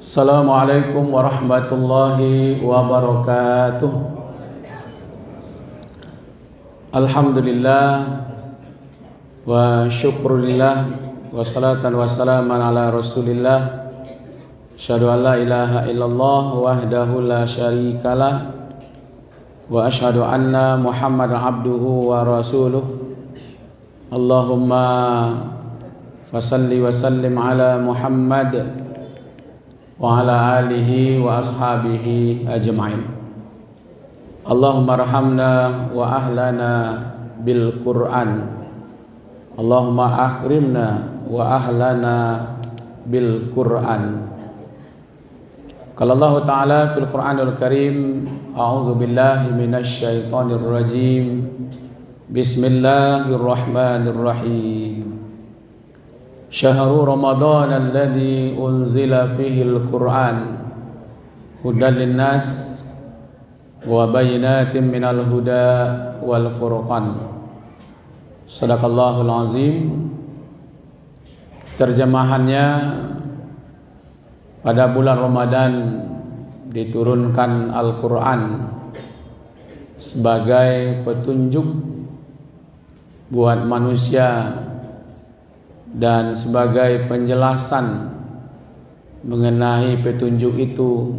Assalamualaikum warahmatullahi wabarakatuh. Alhamdulillah wa syukurillah wa salatan wa salaman ala rasulillah. Asyhadu an la ilaha illallah wahdahu la syarikalah wa asyhadu anna Muhammadan abduhu wa rasuluh. Allahumma fasalli wa sallim ala Muhammad wa ala alihi wa ashabihi ajma'in. Allahumma arhamna wa ahlana bil Qur'an. Allahumma akrimna wa ahlana bil Qur'an. Qala Allah Ta'ala fil Qur'anil Karim, a'udzu billahi minasy syaithanir rajim. Bismillahirrahmanirrahim. Syahrul Ramadan alladzi unzila fihi al-Qur'an hudan linnas wa bayyinatin minal huda wal furqan. Shadaqallahul azim. Terjemahannya, pada bulan Ramadan diturunkan Al-Qur'an sebagai petunjuk buat manusia dan sebagai penjelasan mengenai petunjuk itu,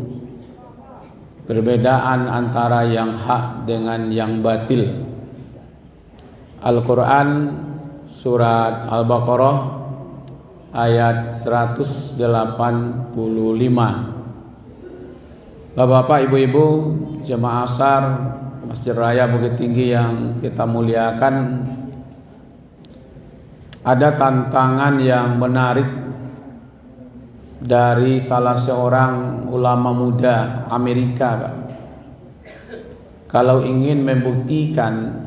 perbedaan antara yang hak dengan yang batil. Al-Quran surat Al-Baqarah ayat 185. Bapak-bapak, ibu-ibu, jemaah asar Masjid Raya Bukit Tinggi yang kita muliakan, ada tantangan yang menarik dari salah seorang ulama muda Amerika, Pak. Kalau ingin membuktikan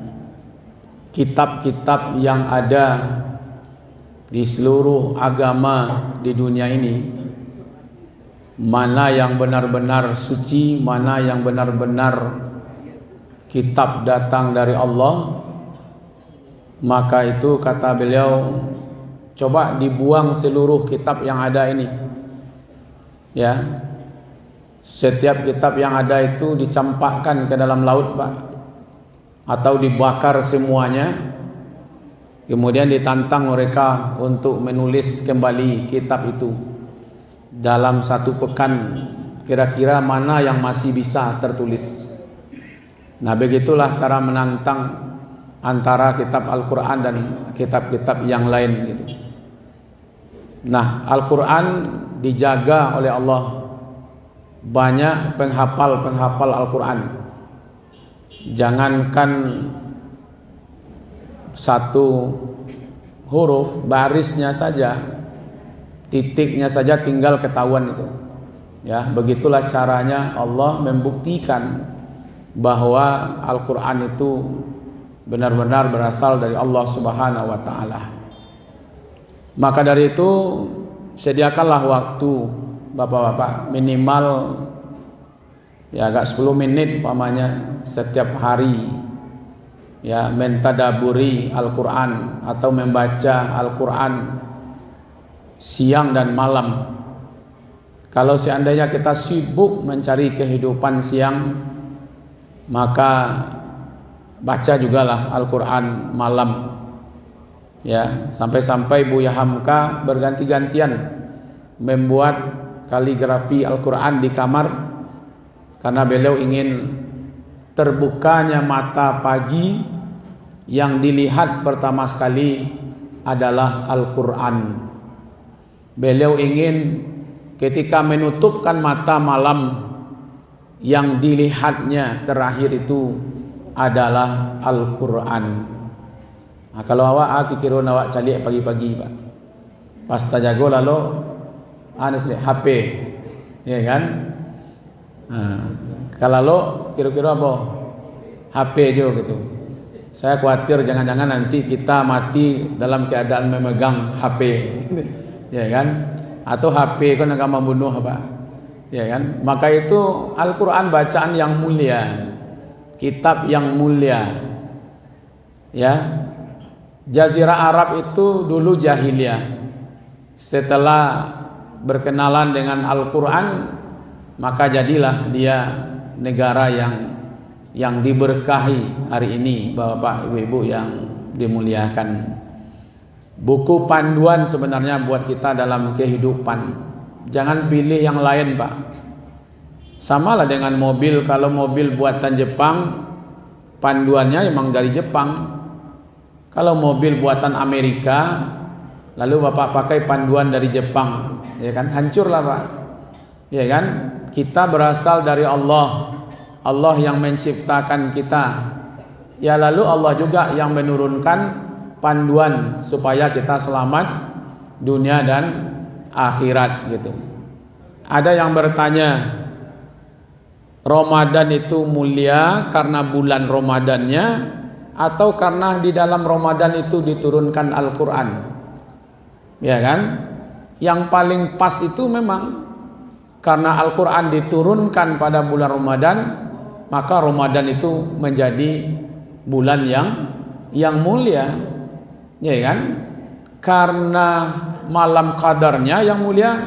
kitab-kitab yang ada di seluruh agama di dunia ini, mana yang benar-benar suci, mana yang benar-benar kitab datang dari Allah, maka itu kata beliau, coba dibuang seluruh kitab yang ada ini. Ya, setiap kitab yang ada itu dicampakkan ke dalam laut, Pak, atau dibakar semuanya. Kemudian ditantang mereka untuk menulis kembali kitab itu dalam satu pekan. Kira-kira mana yang masih bisa tertulis. Nah, begitulah cara menantang antara kitab Al-Quran dan kitab-kitab yang lain gitu. Nah, Al-Quran dijaga oleh Allah. Banyak penghafal Al-Quran. Jangankan satu huruf, barisnya saja, titiknya saja tinggal ketahuan itu. Ya, begitulah caranya Allah membuktikan bahwa Al-Quran itu benar-benar berasal dari Allah Subhanahu wa ta'ala. Maka dari itu, sediakanlah waktu bapak-bapak, minimal ya agak 10 menit umpamanya setiap hari, ya, mentadaburi Al-Quran atau membaca Al-Quran siang dan malam. Kalau seandainya kita sibuk mencari kehidupan siang, maka baca jugalah Al-Quran malam. Ya, sampai-sampai Buya Hamka berganti-gantian membuat kaligrafi Al-Quran di kamar, karena beliau ingin terbukanya mata pagi, yang dilihat pertama sekali adalah Al-Quran. Beliau ingin ketika menutupkan mata malam, yang dilihatnya terakhir itu adalah Al-Quran. Nah, kalau awak kikirun awak calik pagi-pagi, Pak, pas tajago lalu HP, ya kan? Nah, kalau lo kira-kira apa? HP juga gitu. Saya khawatir jangan-jangan nanti kita mati dalam keadaan memegang HP, ya kan? Atau HP kan akan membunuh, Pak, ya kan? Maka itu Al-Quran bacaan yang mulia, kitab yang mulia. Ya, Jazirah Arab itu dulu jahiliyah. Setelah berkenalan dengan Al-Quran, maka jadilah dia negara yang diberkahi hari ini, Bapak Ibu yang dimuliakan. Buku panduan sebenarnya buat kita dalam kehidupan. Jangan pilih yang lain, Pak. Samalah dengan mobil, kalau mobil buatan Jepang, panduannya memang dari Jepang. Kalau mobil buatan Amerika, lalu Bapak pakai panduan dari Jepang, ya kan, hancurlah, Pak. Ya kan? Kita berasal dari Allah. Allah yang menciptakan kita. Ya, lalu Allah juga yang menurunkan panduan supaya kita selamat dunia dan akhirat gitu. Ada yang bertanya, Ramadan itu mulia karena bulan Ramadannya atau karena di dalam Ramadan itu diturunkan Al-Quran? Ya kan? Yang paling pas itu memang karena Al-Quran diturunkan pada bulan Ramadan, maka Ramadan itu menjadi bulan yang mulia. Ya kan? Karena malam qadarnya yang mulia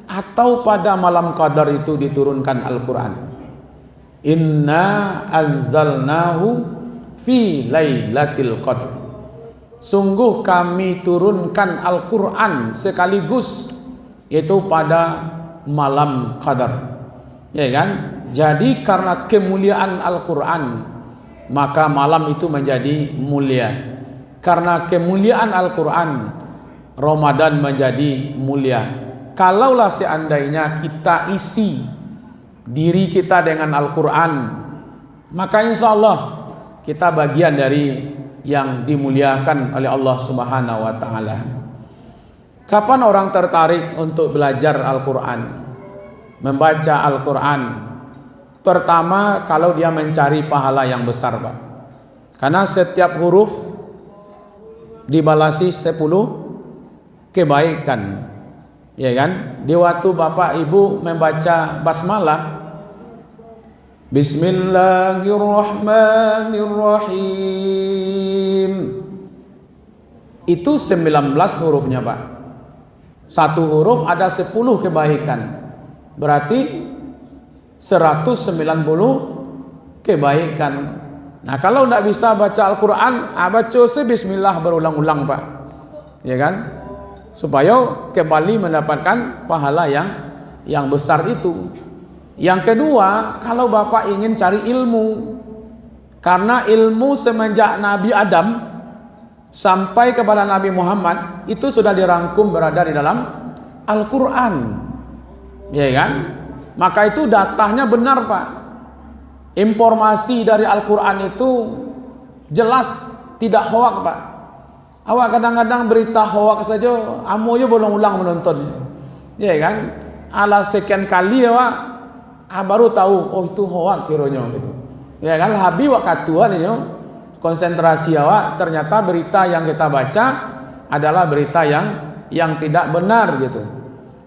atau pada malam qadar itu diturunkan Al-Quran. Inna anzalnahu fi lailatul qadr. Sungguh kami turunkan Al-Quran sekaligus, yaitu pada malam qadar. Ya kan? Jadi karena kemuliaan Al-Quran, maka malam itu menjadi mulia. Karena kemuliaan Al-Quran, Ramadan menjadi mulia. Kalaulah seandainya kita isi diri kita dengan Al-Quran, maka insya Allah kita bagian dari yang dimuliakan oleh Allah Subhanahu wa Ta'ala. Kapan orang tertarik untuk belajar Al-Quran, membaca Al-Quran? Pertama, kalau dia mencari pahala yang besar, Pak. Karena setiap huruf dibalasi 10 kebaikan, ya kan? Di waktu Bapak Ibu membaca basmalah, Bismillahirrahmanirrahim, itu 19 hurufnya, Pak. Satu huruf ada 10 kebaikan, berarti 190 kebaikan. Nah, kalau tidak bisa baca Al-Quran, baca Bismillah berulang-ulang, Pak, ya kan, supaya kembali mendapatkan pahala yang besar itu. Yang kedua, kalau Bapak ingin cari ilmu, karena ilmu semenjak Nabi Adam sampai kepada Nabi Muhammad itu sudah dirangkum berada di dalam Al-Quran, ya kan. Maka itu datanya benar, Pak. Informasi dari Al-Quran itu jelas, tidak hoak, Pak. Awak kadang-kadang berita hoak saja, amoyo bolong-ulang menonton, ya kan. Ala sekian kali awak baru tahu, oh itu hoak kiranya gitu, ya kan. Habis wak katuan itu konsentrasi awak, ternyata berita yang kita baca adalah berita yang tidak benar gitu.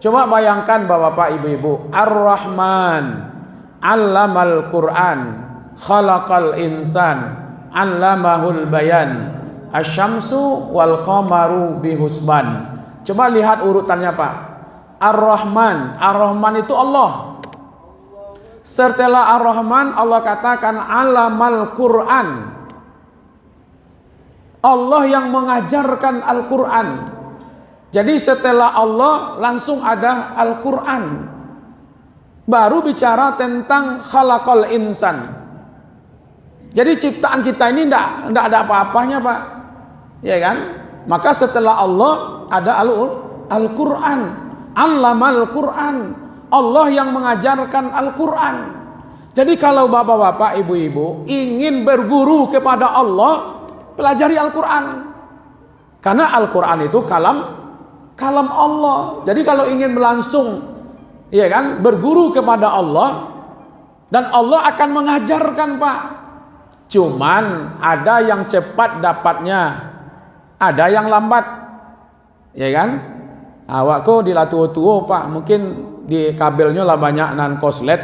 Coba bayangkan Bapak Ibu-ibu, Ar-Rahman 'allamal Qur'an, khalaqal insan, 'allamahul bayan, asy-syamsu wal qamaru bihusban. Coba lihat urutannya, Pak. Ar-Rahman, Ar-Rahman itu Allah. Setelah Ar-Rahman Allah katakan 'allamal Qur'an. Allah yang mengajarkan Al-Qur'an. Jadi setelah Allah langsung ada Al-Quran. Baru bicara tentang khalaqal insan. Jadi ciptaan kita ini tidak ada apa-apanya, Pak, ya kan. Maka setelah Allah ada Al-Quran. Allamal Quran. Allah yang mengajarkan Al-Quran. Jadi kalau bapak-bapak, ibu-ibu ingin berguru kepada Allah, pelajari Al-Quran. Karena Al-Quran itu kalam Allah. Jadi kalau ingin langsung, ya kan, berguru kepada Allah, dan Allah akan mengajarkan, Pak. Cuman ada yang cepat dapatnya, ada yang lambat, ya kan. Awak kok dilatuo-tuo, Pak, mungkin di kabelnya lah banyak nan koslet,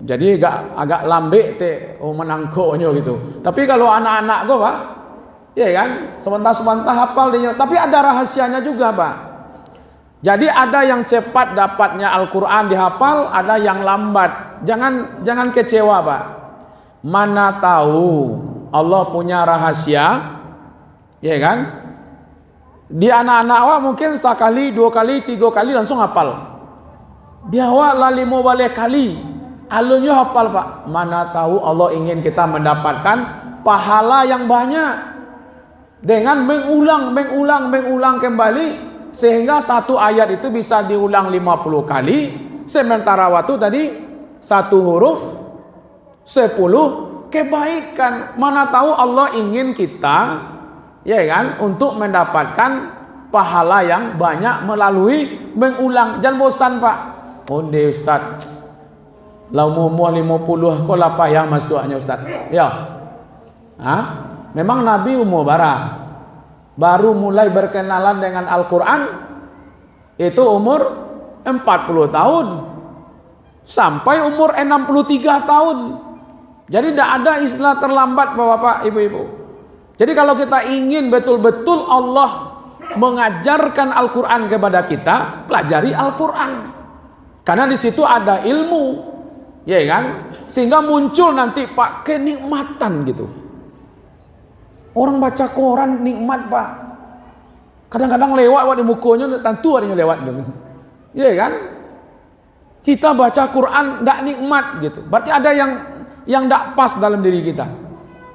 jadi agak lambe menangkoknya gitu. Tapi kalau anak-anak kok, Pak, ya kan, sebentar hafal dia. Tapi ada rahasianya juga, Pak. Jadi ada yang cepat dapatnya Al-Quran dihafal, ada yang lambat. Jangan kecewa Pak. Mana tahu Allah punya rahasia, ya kan? Di anak-anak awak mungkin sekali, 2 kali, 3 kali langsung hafal. Di awak lah 5 balik kali, alunnya hafal Pak. Mana tahu Allah ingin kita mendapatkan pahala yang banyak dengan mengulang kembali. Sehingga satu ayat itu bisa diulang 50 kali. Sementara waktu tadi 1 huruf 10 kebaikan. Mana tahu Allah ingin kita, ya kan, untuk mendapatkan pahala yang banyak melalui mengulang. Jangan bosan Pak. Onde Ustaz, lau umur 50 kok lapah ya masuknya Ustaz. Ya. Memang Nabi umur berapa? Baru mulai berkenalan dengan Al-Quran itu umur 40 tahun sampai umur 63 tahun. Jadi tidak ada istilah terlambat Bapak-bapak, Ibu-ibu. Jadi kalau kita ingin betul-betul Allah mengajarkan Al-Quran kepada kita, pelajari Al-Quran. Karena di situ ada ilmu, ya kan? Sehingga muncul nanti Pak kenikmatan gitu. Orang baca koran nikmat Pak. Kadang-kadang lewat di mukanya tentu adanya lewat gitu. Iya kan? Kita baca Quran tidak nikmat gitu. Berarti ada yang tidak pas dalam diri kita.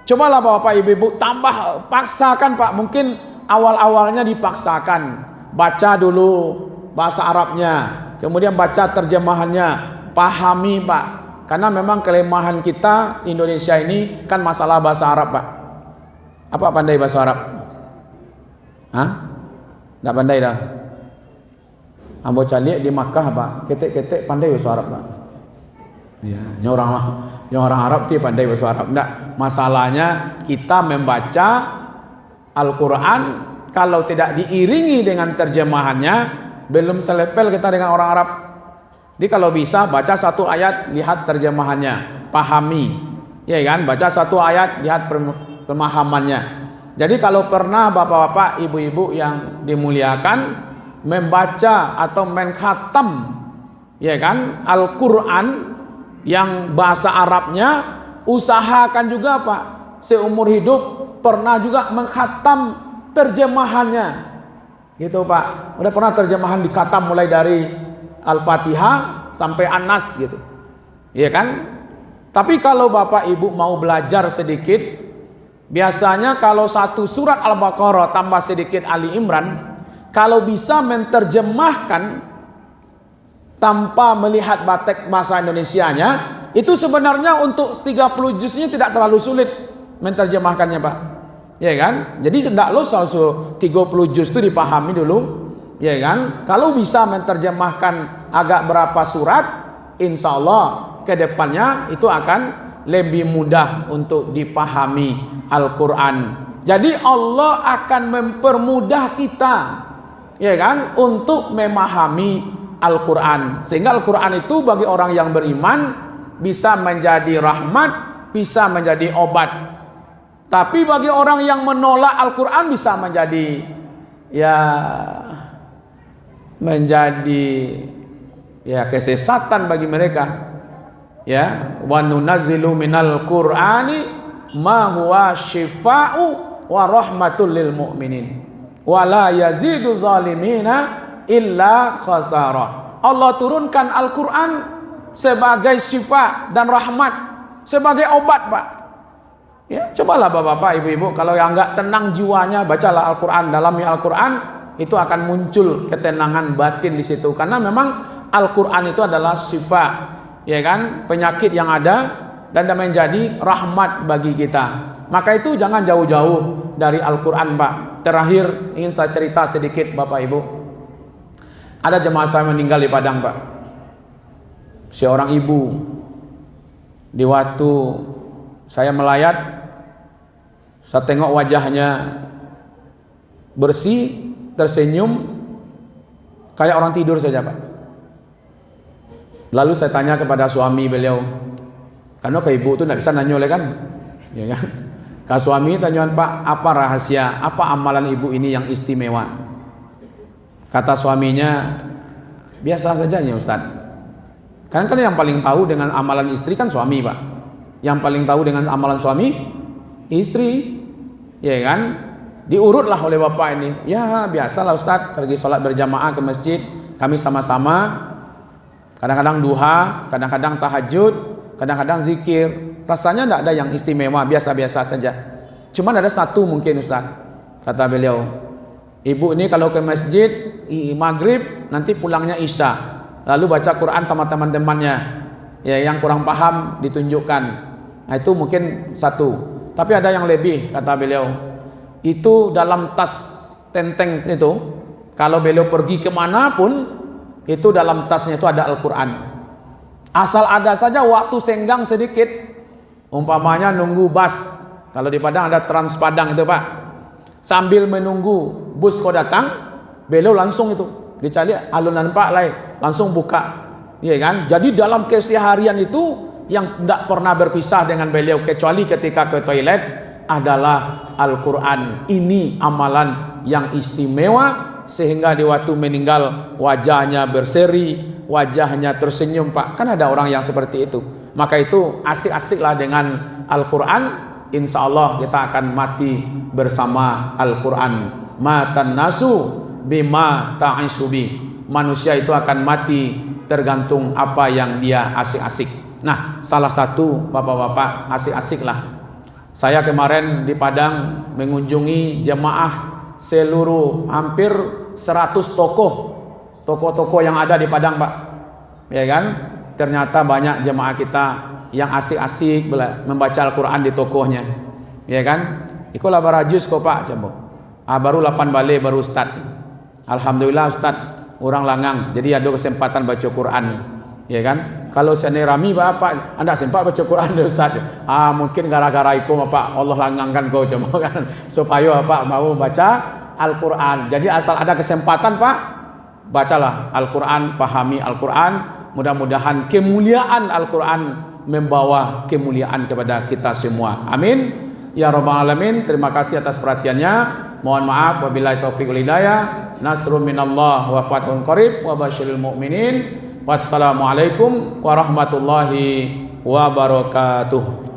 Cobalah Bapak Ibu tambah paksakan Pak. Mungkin awal-awalnya dipaksakan. Baca dulu bahasa Arabnya, kemudian baca terjemahannya, pahami Pak. Karena memang kelemahan kita Indonesia ini kan masalah bahasa Arab Pak. Apa pandai bahasa Arab? Tidak pandai dah. Ambo calik di Makkah Pak, ketek-ketek pandai bahasa Arab Pak. Ya, yang orang Arab dia pandai bahasa Arab. Tidak. Masalahnya kita membaca Al-Quran kalau tidak diiringi dengan terjemahannya, belum selevel kita dengan orang Arab. Jadi kalau bisa baca 1 ayat, lihat terjemahannya, pahami. Ya kan? Baca 1 ayat, lihat pemahamannya. Jadi kalau pernah bapak-bapak, ibu-ibu yang dimuliakan membaca atau menkhatam, ya kan, Al-Quran yang bahasa Arabnya, usahakan juga Pak, seumur hidup pernah juga mengkhatam terjemahannya, gitu Pak. Udah pernah terjemahan dikhatam mulai dari Al-Fatihah sampai An-Nas gitu, ya kan? Tapi kalau bapak ibu mau belajar sedikit, biasanya kalau 1 surat Al-Baqarah tambah sedikit Ali Imran, kalau bisa menterjemahkan tanpa melihat batek bahasa Indonesianya, itu sebenarnya untuk 30 juznya tidak terlalu sulit menterjemahkannya Pak. Ya kan? Jadi tidak lo 30 juz itu dipahami dulu, ya kan? Kalau bisa menterjemahkan agak berapa surat, insya Allah ke depannya itu akan lebih mudah untuk dipahami Al-Quran. Jadi Allah akan mempermudah kita, ya kan, untuk memahami Al-Quran. Sehingga Al-Quran itu bagi orang yang beriman bisa menjadi rahmat, bisa menjadi obat. Tapi bagi orang yang menolak Al-Quran bisa menjadi kesesatan bagi mereka. Ya, wa nunazzilu minal Qur'ani ma huwa syifaa'u wa rahmatul lil mu'minin wa la yazidu zalimina illa khasara. Allah turunkan Al-Quran sebagai syifa dan rahmat, sebagai obat Pak. Ya, cobalah bapak-bapak, ibu-ibu, kalau yang enggak tenang jiwanya, bacalah Al-Quran, dalami Al-Quran, itu akan muncul ketenangan batin di situ. Karena memang Al-Quran itu adalah syifa, ya kan, penyakit yang ada dan menjadi rahmat bagi kita. Maka itu jangan jauh-jauh dari Al-Quran Pak. Terakhir ingin saya cerita sedikit Bapak Ibu. Ada jemaah saya meninggal di Padang Pak. Seorang ibu, di waktu saya melayat, saya tengok wajahnya bersih, tersenyum, kayak orang tidur saja Pak. Lalu saya tanya kepada suami beliau, karena ke ibu itu tidak bisa nanya oleh kan, ya kan? Ke suami tanyaan, Pak, apa rahasia, apa amalan ibu ini yang istimewa? Kata suaminya, biasa saja ya Ustaz. Kan yang paling tahu dengan amalan istri kan suami, Pak. Yang paling tahu dengan amalan suami istri, ya kan? Diurutlah oleh bapak ini. Ya biasalah Ustaz, pergi sholat berjamaah ke masjid, kami sama-sama. Kadang-kadang duha, kadang-kadang tahajud, kadang-kadang zikir. Rasanya tidak ada yang istimewa, biasa-biasa saja. Cuman ada satu mungkin Ustaz, kata beliau. Ibu ini kalau ke masjid maghrib, nanti pulangnya isya, lalu baca Quran sama teman-temannya. Ya, yang kurang paham ditunjukkan. Nah, itu mungkin satu. Tapi ada yang lebih, kata beliau. Itu dalam tas tenteng itu, kalau beliau pergi kemanapun, itu dalam tasnya itu ada Al-Quran. Asal ada saja waktu senggang sedikit, umpamanya nunggu bus. Kalau di Padang ada Trans Padang itu Pak, sambil menunggu bus kau datang, beliau langsung itu dicari alunan Pak lain, langsung buka, ya kan? Jadi dalam keseharian itu yang tidak pernah berpisah dengan beliau kecuali ketika ke toilet adalah Al-Quran. Ini amalan yang istimewa sehingga di waktu meninggal wajahnya berseri, wajahnya tersenyum Pak. Kan ada orang yang seperti itu. Maka itu asik-asiklah dengan Al-Quran. Insya Allah kita akan mati bersama Al-Quran. Matan nasu bima ta'isubi. Manusia itu akan mati tergantung apa yang dia asik-asik. Nah, salah satu bapak-bapak asik-asiklah. Saya kemarin di Padang mengunjungi jemaah seluruh hampir 100 tokoh yang ada di Padang Pak. Ya kan? Ternyata banyak jemaah kita yang asik-asik membaca Al-Quran di tokohnya, ya kan? Ikulah barajus kok Pak, coba. Baru 8 balik baru Ustaz. Alhamdulillah Ustaz, orang langang, jadi ada kesempatan baca Quran, ya kan? Kalau saya rami Bapak, anda sempat baca Quran deh Ustaz. Mungkin gara-gara itu Bapak, Allah langangkan kau coba kan, supaya Bapak mau baca Al-Quran. Jadi asal ada kesempatan Pak, bacalah Al-Quran, pahami Al-Quran. Mudah-mudahan kemuliaan Al-Quran membawa kemuliaan kepada kita semua. Amin ya rabbal alamin. Terima kasih atas perhatiannya. Mohon maaf, wabillahi taufiq wal hidayah. Nasrun minallah wa fathun qarib wa basyiril mu'minin. Wassalamualaikum warahmatullahi wabarakatuh.